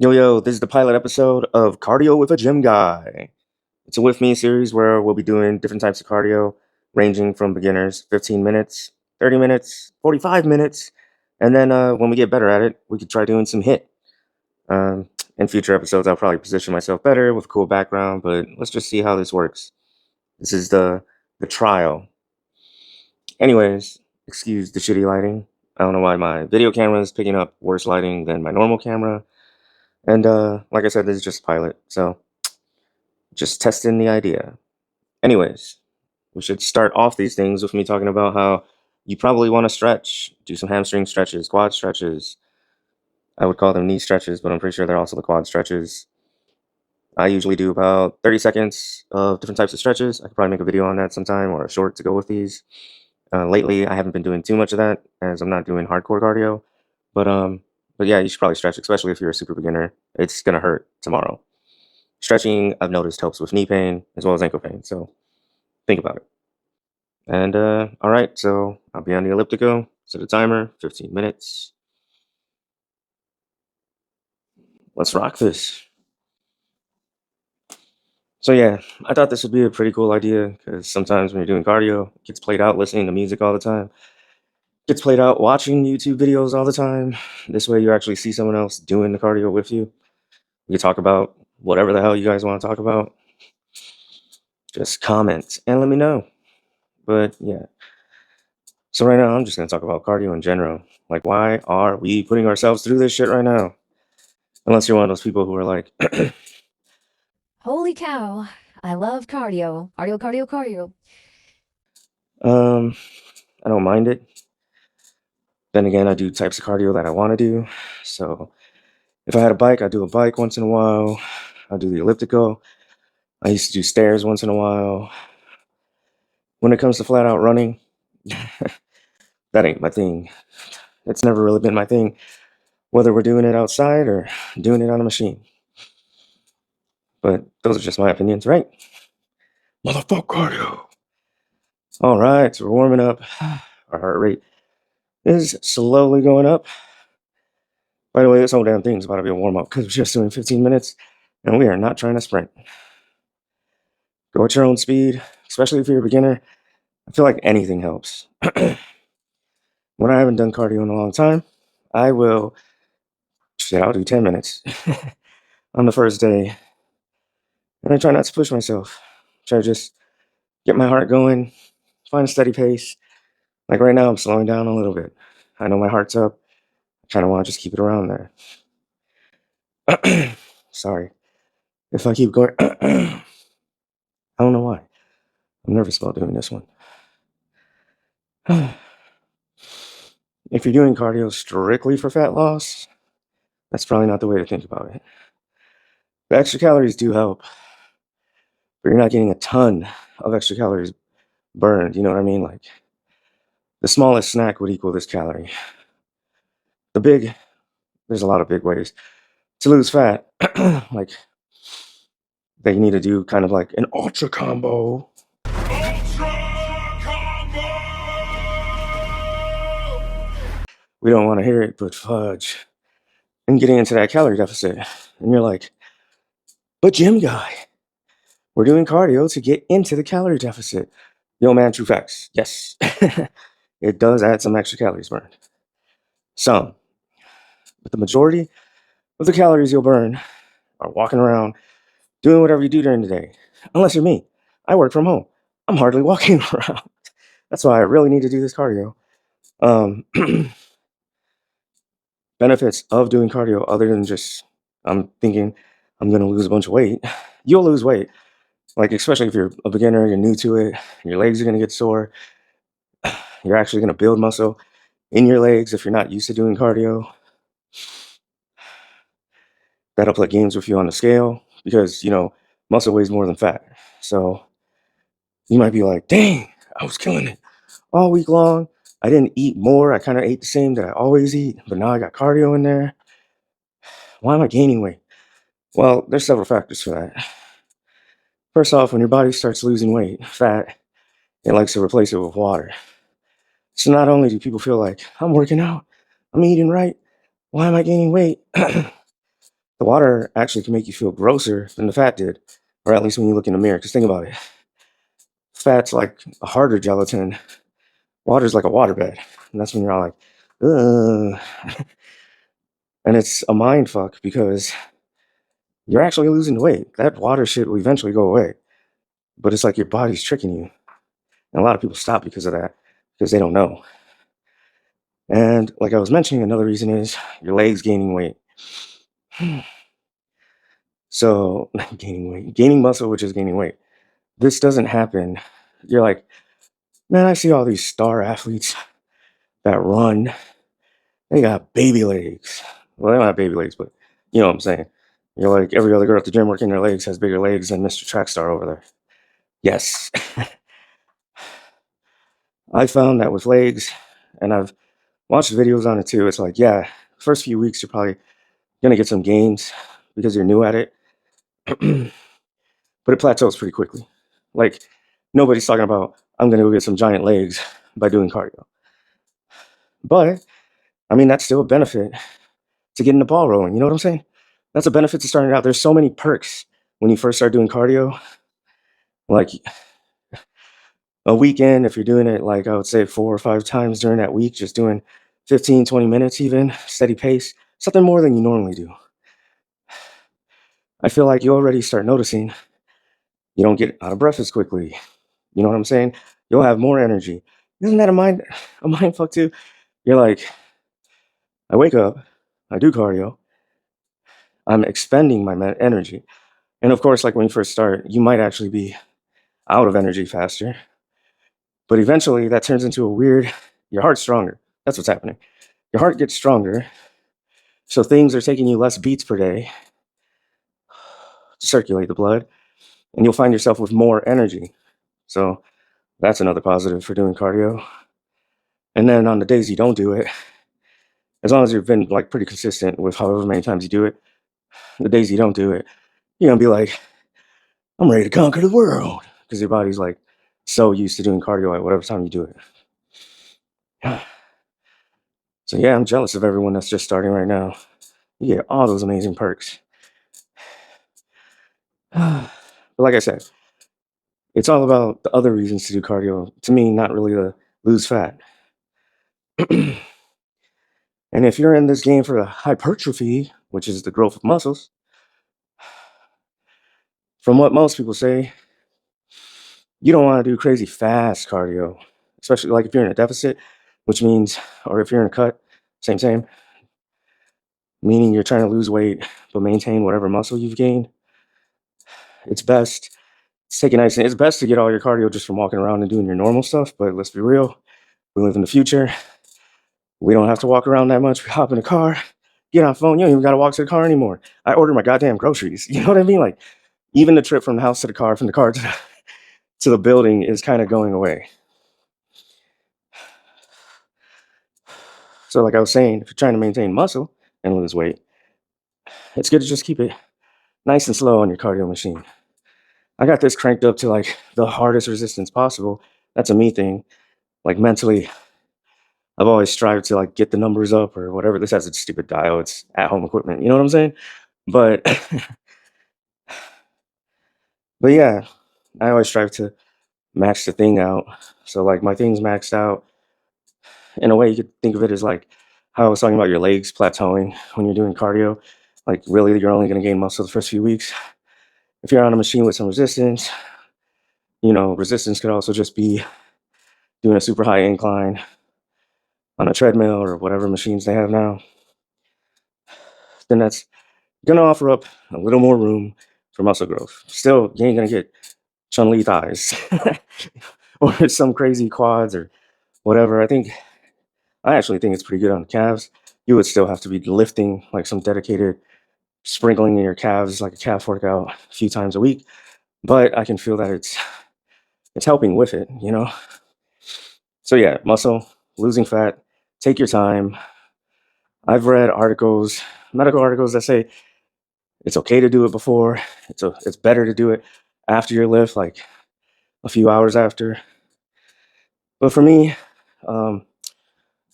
Yo, this is the pilot episode of Cardio with a Gym Guy. It's a with me series where we'll be doing different types of cardio, ranging from beginners, 15 minutes, 30 minutes, 45 minutes, and then when we get better at it, we could try doing some HIIT. Um, in future episodes, I'll probably position myself better with a cool background, but let's just see how this works. This is the trial. Anyways, excuse the shitty lighting. I don't know why my video camera is picking up worse lighting than my normal camera. And like I said, this is just a pilot, so just testing the idea. Anyways, we should start off these things with me talking about how you probably want to stretch, do some hamstring stretches, quad stretches. I would call them knee stretches, but I'm pretty sure they're also the quad stretches. I usually do about 30 seconds of different types of stretches. I could probably make a video on that sometime or a short to go with these. Lately, I haven't been doing too much of that as I'm not doing hardcore cardio. But but yeah, you should probably stretch, especially if you're a super beginner. It's gonna hurt tomorrow. Stretching, I've noticed, helps with knee pain as well as ankle pain. So think about it. And all right, so I'll be on the elliptical. Set a timer, 15 minutes. Let's rock this. So yeah, I thought this would be a pretty cool idea because sometimes when you're doing cardio, it gets played out listening to music all the time. Gets played out watching YouTube videos all the time. This way you actually see someone else doing the cardio with you. You talk about whatever the hell you guys want to talk about. Just comment and let me know. But yeah. So right now I'm just gonna talk about cardio in general. Like, why are we putting ourselves through this shit right now? Unless you're one of those people who are like, Holy cow. I love cardio. Cardio. um, I don't mind it. Then again, I do types of cardio that I want to do. So if I had a bike, I'd do a bike once in a while. I'd do the elliptical. I used to do stairs once in a while. When it comes to flat out running, that ain't my thing. It's never really been my thing, whether we're doing it outside or doing it on a machine. But those are just my opinions, right? Motherfucker cardio. All right, so we're warming up. Our heart rate is slowly going up. By the way, this whole damn thing's about to be a warm up because we're just doing 15 minutes and we are not trying to sprint. Go at your own speed, especially if you're a beginner. I feel like anything helps. When I haven't done cardio in a long time, I will, I'll do 10 minutes on the first day. And I try not to push myself. Try to just get my heart going, find a steady pace. Like right now, I'm slowing down a little bit. I know my heart's up. I kind of want to just keep it around there. Sorry. If I keep going, I don't know why. I'm nervous about doing this one. If you're doing cardio strictly for fat loss, that's probably not the way to think about it. The extra calories do help, but you're not getting a ton of extra calories burned. You know what I mean? Like the smallest snack would equal this calorie. There's a lot of big ways to lose fat. Like that you need to do kind of like an ultra combo. We don't want to hear it, but fudge. And getting into that calorie deficit. And you're like, but gym guy, we're doing cardio to get into the calorie deficit. Yo, man, true facts. Yes. It does add some extra calories burned. Some. But the majority of the calories you'll burn are walking around doing whatever you do during the day. Unless you're me. I work from home. I'm hardly walking around. That's why I really need to do this cardio. Um, benefits of doing cardio, other than just I'm thinking I'm gonna lose a bunch of weight. You'll lose weight. Like, especially if you're a beginner, you're new to it, your legs are gonna get sore. You're actually gonna build muscle in your legs if you're not used to doing cardio. That'll play games with you on the scale because muscle weighs more than fat. So you might be like, dang, I was killing it all week long. I didn't eat more. I kind of ate the same that I always eat, but now I got cardio in there. Why am I gaining weight? Well, there's several factors for that. First off, when your body starts losing weight, fat, it likes to replace it with water. So not only do people feel like, I'm working out, I'm eating right, why am I gaining weight? The the water actually can make you feel grosser than the fat did, or at least when you look in the mirror. Because think about it, fat's like a harder gelatin, water's like a waterbed, and that's when you're all like, ugh. And it's a mind fuck because you're actually losing weight. That water shit will eventually go away, but it's like your body's tricking you. And a lot of people stop because of that, because they don't know. And like I was mentioning, another reason is your legs gaining weight. So, gaining weight, gaining muscle, which is gaining weight. This doesn't happen. You're like, man, I see all these star athletes that run. They got baby legs. Well, they don't have baby legs, but you know what I'm saying. You're like, every other girl at the gym working their legs has bigger legs than Mr. Trackstar over there. Yes. I found that with legs, and I've watched videos on it too. It's like, yeah, first few weeks, you're probably going to get some gains because you're new at it, but it plateaus pretty quickly. Like, nobody's talking about, I'm going to go get some giant legs by doing cardio. But, I mean, that's still a benefit to getting the ball rolling. You know what I'm saying? That's a benefit to starting out. There's so many perks when you first start doing cardio. Like a weekend, if you're doing it, like I would say 4 or 5 times during that week, just doing 15, 20 minutes, even steady pace, something more than you normally do. I feel like you already start noticing you don't get out of breath as quickly. You know what I'm saying? You'll have more energy. Isn't that a mind fuck too? You're like, I wake up, I do cardio, I'm expending my energy. And of course, like when you first start, you might actually be out of energy faster. But eventually that turns into a weird, your heart's stronger. That's what's happening. Your heart gets stronger. So things are taking you less beats per day to circulate the blood. And you'll find yourself with more energy. So that's another positive for doing cardio. And then on the days you don't do it, as long as you've been like pretty consistent with however many times you do it, the days you don't do it, you're gonna be like, I'm ready to conquer the world. Because your body's like so used to doing cardio at whatever time you do it. So yeah, I'm jealous of everyone that's just starting right now. You get all those amazing perks. But like I said, it's all about the other reasons to do cardio. To me, not really to lose fat. And if you're in this game for the hypertrophy, which is the growth of muscles, from what most people say, you don't want to do crazy fast cardio, especially like if you're in a deficit, which means, or if you're in a cut, same, meaning you're trying to lose weight but maintain whatever muscle you've gained. It's best to take it nice, and it's best to get all your cardio just from walking around and doing your normal stuff. But let's be real, we live in the future. We don't have to walk around that much. We hop in a car, get on phone. You don't even got to walk to the car anymore. I order my goddamn groceries. You know what I mean? Like even the trip from the house to the car, from the car to the building is kind of going away. So, like I was saying, if you're trying to maintain muscle and lose weight, it's good to just keep it nice and slow on your cardio machine. I got this cranked up to like the hardest resistance possible. That's a me thing. Like mentally, I've always strived to like get the numbers up or whatever. This has a stupid dial. It's at home equipment. You know what I'm saying? But but yeah, I always strive to max the thing out. So like my thing's maxed out. In a way, you could think of it as like how I was talking about your legs plateauing when you're doing cardio. Like really, you're only going to gain muscle the first few weeks. If you're on a machine with some resistance, resistance could also just be doing a super high incline on a treadmill or whatever machines they have now. Then that's going to offer up a little more room for muscle growth. Still, you ain't going to get Chun Li thighs or some crazy quads or whatever. I actually think it's pretty good on the calves. You would still have to be lifting like some dedicated sprinkling in your calves, like a calf workout a few times a week. But I can feel that it's helping with it. So yeah, muscle, losing fat, take your time. I've read articles, medical articles that say it's okay to do it before. It's better to do it after your lift, like a few hours after. But for me, um,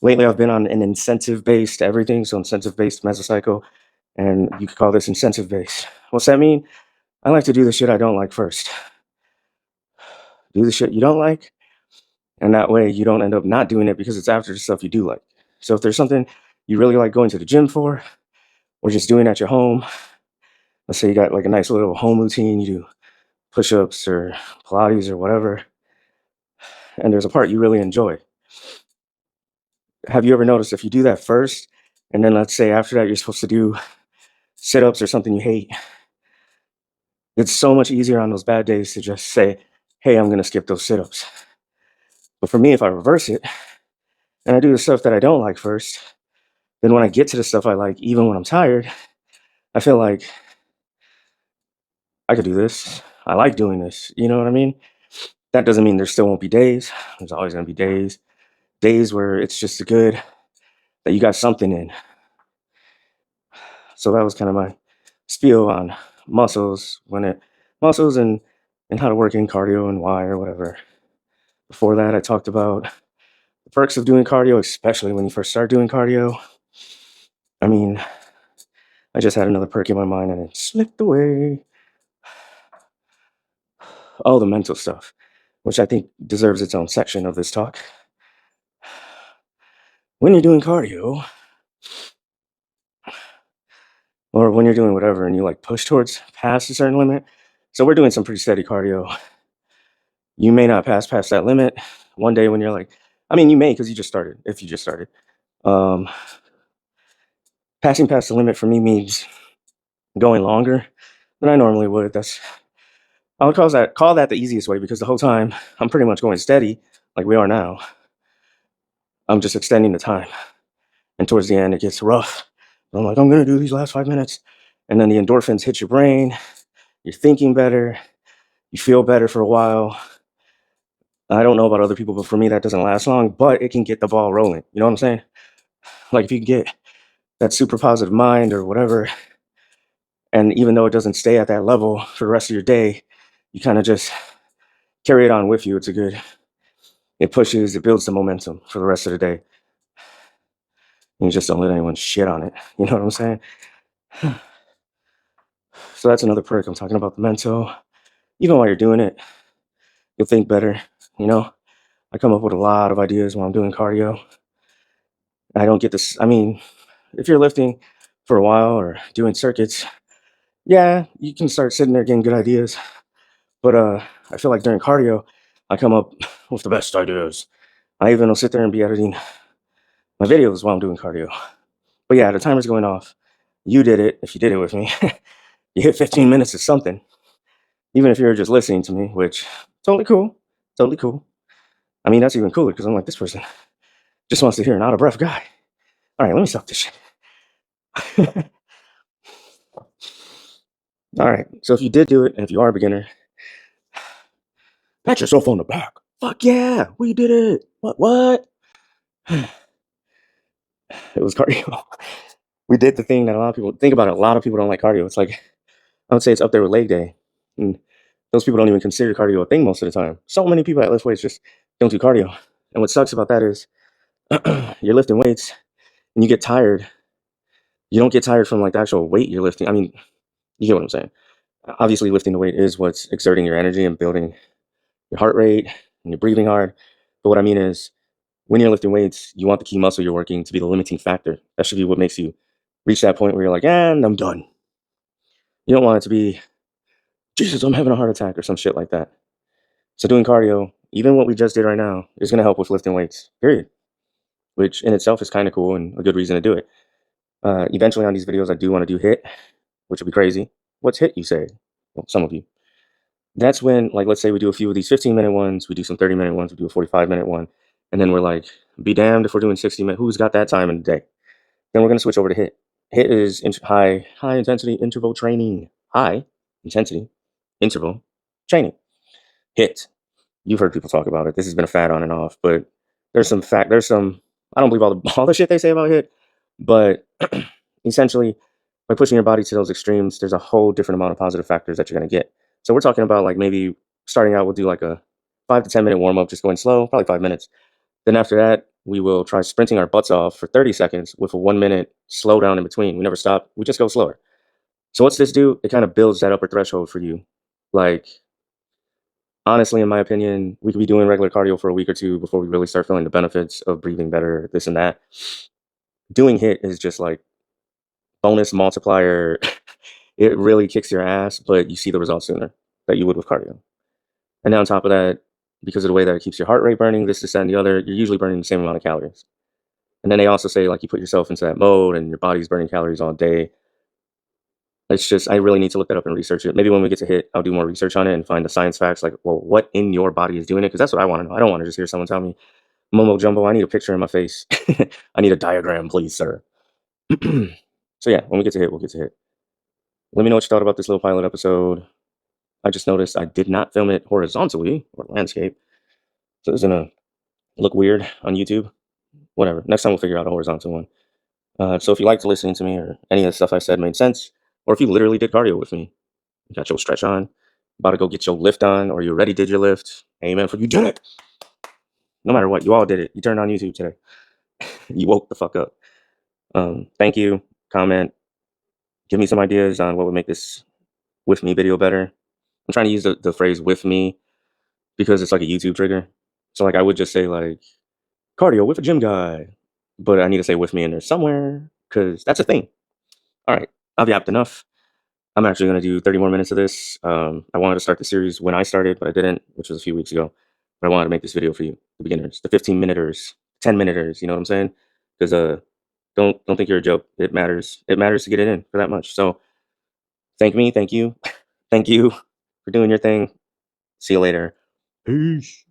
lately I've been on an incentive-based everything, so incentive-based mesocycle. And you could call this incentive based. What's that mean? I like to do the shit I don't like first. Do the shit you don't like, and that way you don't end up not doing it because it's after the stuff you do like. So if there's something you really like going to the gym for, or just doing at your home, let's say you got like a nice little home routine, you do push-ups or Pilates or whatever, and there's a part you really enjoy. Have you ever noticed if you do that first, and then let's say after that you're supposed to do sit-ups or something you hate, it's so much easier on those bad days to just say, hey, I'm gonna skip those sit-ups. But for me, if I reverse it and I do the stuff that I don't like first, then when I get to the stuff I like, even when I'm tired, I feel like I could do this. I like doing this. You know what I mean? That doesn't mean there still won't be days. There's always gonna be days where it's just good that you got something in. So that was kind of my spiel on muscles muscles and how to work in cardio and why or whatever. Before that, I talked about the perks of doing cardio, especially when you first start doing cardio. I mean, I just had another perk in my mind and it slipped away. Oh, the mental stuff, which I think deserves its own section of this talk. When you're doing cardio, or when you're doing whatever and you like push towards past a certain limit, so we're doing some pretty steady cardio. You may not pass past that limit one day when you're like, I mean, you may because you just started, if you just started. Um, Passing past the limit for me means going longer than I normally would. I would call that the easiest way because the whole time I'm pretty much going steady like we are now. I'm just extending the time. And towards the end, it gets rough. I'm like, I'm going to do these last 5 minutes. And then the endorphins hit your brain. You're thinking better. You feel better for a while. I don't know about other people, but for me, that doesn't last long, but it can get the ball rolling. You know what I'm saying? Like if you can get that super positive mind or whatever, and even though it doesn't stay at that level for the rest of your day, you kind of just carry it on with you. It pushes, it builds the momentum for the rest of the day. And you just don't let anyone shit on it. You know what I'm saying? So that's another perk. I'm talking about the mental. Even while you're doing it, you'll think better. You know, I come up with a lot of ideas while I'm doing cardio. I don't get this. I mean, if you're lifting for a while or doing circuits, yeah, you can start sitting there getting good ideas. But I feel like during cardio, I come up with the best ideas. I even will sit there and be editing my videos while I'm doing cardio. But yeah, the timer's going off. You did it. If you did it with me, you hit 15 minutes of something. Even if you're just listening to me, which totally cool, totally cool. I mean, that's even cooler because I'm like, this person just wants to hear an out of breath guy. All right, let me stop this shit. All right, so if you did do it, and if you are a beginner, pat yourself on the back. Fuck yeah, we did it. What? It was cardio. We did the thing that a lot of people think about. A lot of people don't like cardio. It's like, I would say it's up there with leg day. And those people don't even consider cardio a thing most of the time. So many people that lift weights just don't do cardio. And what sucks about that is you're lifting weights and you get tired. You don't get tired from like the actual weight you're lifting. I mean, you get what I'm saying. Obviously, lifting the weight is what's exerting your energy and building your heart rate and you're breathing hard. But what I mean is, when you're lifting weights, you want the key muscle you're working to be the limiting factor. That should be what makes you reach that point where you're like, and I'm done. You don't want it to be, Jesus, I'm having a heart attack or some shit like that. So doing cardio, even what we just did right now, is going to help with lifting weights, period. Which in itself is kind of cool and a good reason to do it. Eventually on these videos, I do want to do HIIT, which would be crazy. What's HIIT, you say? Well, some of you. That's when, like, let's say we do a few of these 15-minute ones, we do some 30-minute ones, we do a 45-minute one, and then we're like, be damned if we're doing 60 minutes. Who's got that time in the day? Then we're going to switch over to HIIT. HIIT is high intensity interval training. High intensity interval training. HIIT. You've heard people talk about it. This has been a fad on and off, but there's some I don't believe all the shit they say about HIIT, but essentially by pushing your body to those extremes, there's a whole different amount of positive factors that you're going to get. So we're talking about like maybe starting out, we'll do like a 5 to 10 minute warm up, just going slow, probably 5 minutes. Then after that, we will try sprinting our butts off for 30 seconds with a 1 minute slowdown in between. We never stop. We just go slower. So what's this do? It kind of builds that upper threshold for you. Like, honestly, in my opinion, we could be doing regular cardio for a week or two before we really start feeling the benefits of breathing better, this and that. Doing HIIT is just like bonus multiplier. It really kicks your ass, but you see the results sooner that you would with cardio. And then on top of that, because of the way that it keeps your heart rate burning, this, and the other, you're usually burning the same amount of calories. And then they also say, like, you put yourself into that mode and your body's burning calories all day. It's just, I really need to look that up and research it. Maybe when we get to HIIT, I'll do more research on it and find the science facts, like, well, what in your body is doing it? Because that's what I want to know. I don't want to just hear someone tell me, Momo Jumbo, I need a picture in my face. I need a diagram, please, sir. So yeah, when we get to HIIT, we'll get to HIIT. Let me know what you thought about this little pilot episode. I just noticed I did not film it horizontally or landscape. So it's going to look weird on YouTube. Whatever. Next time we'll figure out a horizontal one. So if you liked listening to me or any of the stuff I said made sense, or if you literally did cardio with me, you got your stretch on, about to go get your lift on, or you already did your lift, amen for you did it. No matter what, you all did it. You turned on YouTube today. You woke the fuck up. Thank you. Comment. Give me some ideas on what would make this with me video better. I'm trying to use the phrase with me because it's like a YouTube trigger. So like I would just say like cardio with a gym guy, but I need to say with me in there somewhere because that's a thing. All right, I've yapped enough. I'm actually going to do 30 more minutes of this. I wanted to start the series when I started, but I didn't, which was a few weeks ago. But I wanted to make this video for you, the beginners, the 15-minuters, 10-minuters. You know what I'm saying? Because don't think you're a joke. It matters. It matters to get it in for that much. So thank me, thank you, thank you for doing your thing. See you later. Peace.